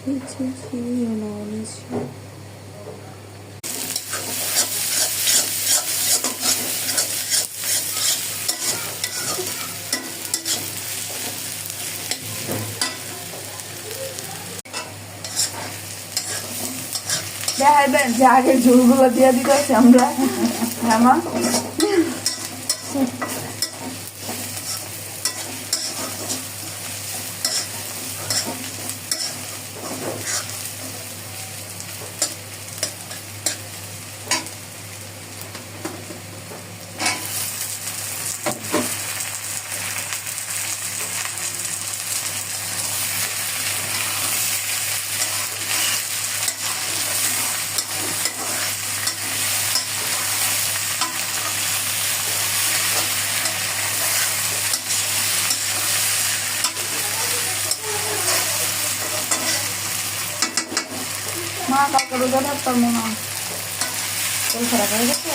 দেখাইবেন যে আগের ঝোলগুলো দিয়ে দিতেছি আমরা। হ্যাঁ মা, মা কাউকে রোজা থাকতাম না, কোন খারাপ হয়ে গেছে?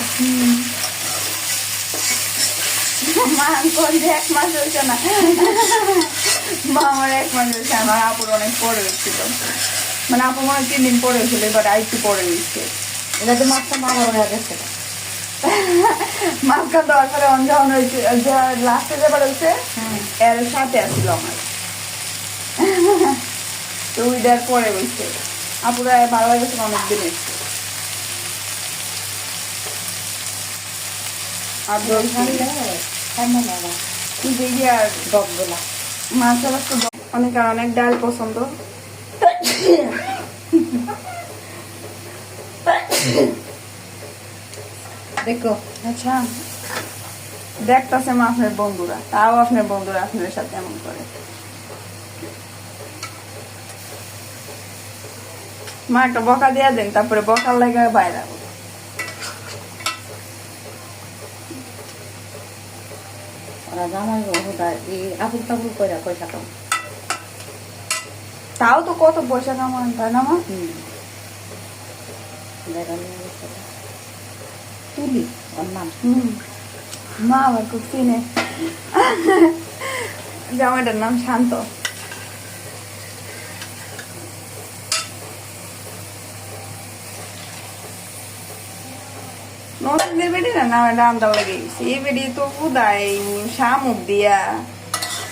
মা কোন যে 1 মাস হয়েছে না, মা আমার 1 মাস হয়েছে, আমার আপুর অনেক পরে হয়েছিল, মানে আপু মনে 3 দিন পরে হয়েছিল, এবার আরেকটু পরে হয়েছে। এটা তো মাছটা ভালো হয়ে গেছে। মাঝখান দেওয়ার পরে অঞ্জন হয়েছে, লাস্টে যেবার হয়েছে এর সাথে আসছিল আমার, তো ওইটার পরে হয়েছে। আপুরা ভালো লাগেছে অনেকদিন এসছে। আর মাছ অনেক আর অনেক ডাল পছন্দ। দেখো আচ্ছা, দেখতেছে মা আপনার বন্ধুরা, তাও আপনার বন্ধুরা আপনার সাথে এমন করে। মা একটা বকা দিয়া দেন, তারপরে বকার লাগে বাইরে। আবুল তাবুল করে পয়সা কম, তাও তো কত পয়সা কামান, তাই না মা? তুলি ওর নাম। মা আমার খুব চিনে, জামাইটার নাম শান্ত। নতুনদের বেডি না নামে রান্না লেগে গেছে, এই বেডি তো উদাই শামুক দিয়া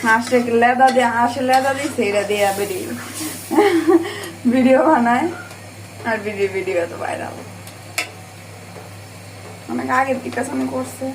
হাঁসে লেদা দিয়া, হাঁসে লেদা দিচ্ছে, এটা দিয়া বেডি ভিডিও বানায়, আর ভিডিও তো ভাইরাল অনেক আগের থেকে করছে।